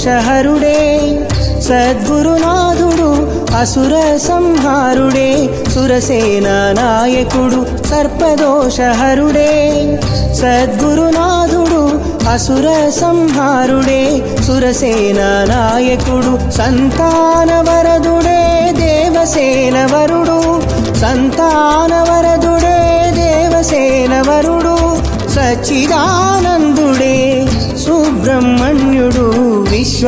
సర్పదోషహరుడే సద్గురునాథుడు అసుర సంహారుడే సురసేన నాయకుడు సర్పదోషహరుడే సద్గురునాథుడు అసుర సంహారుడే సురసేన నాయకుడు సంతానవరదుడే దేవసేనవరుడు సంతానవరదుడే దేవసేనవరుడు సచ్చిదానందుడే సుబ్రహ్మణ్యుడు విశ్వ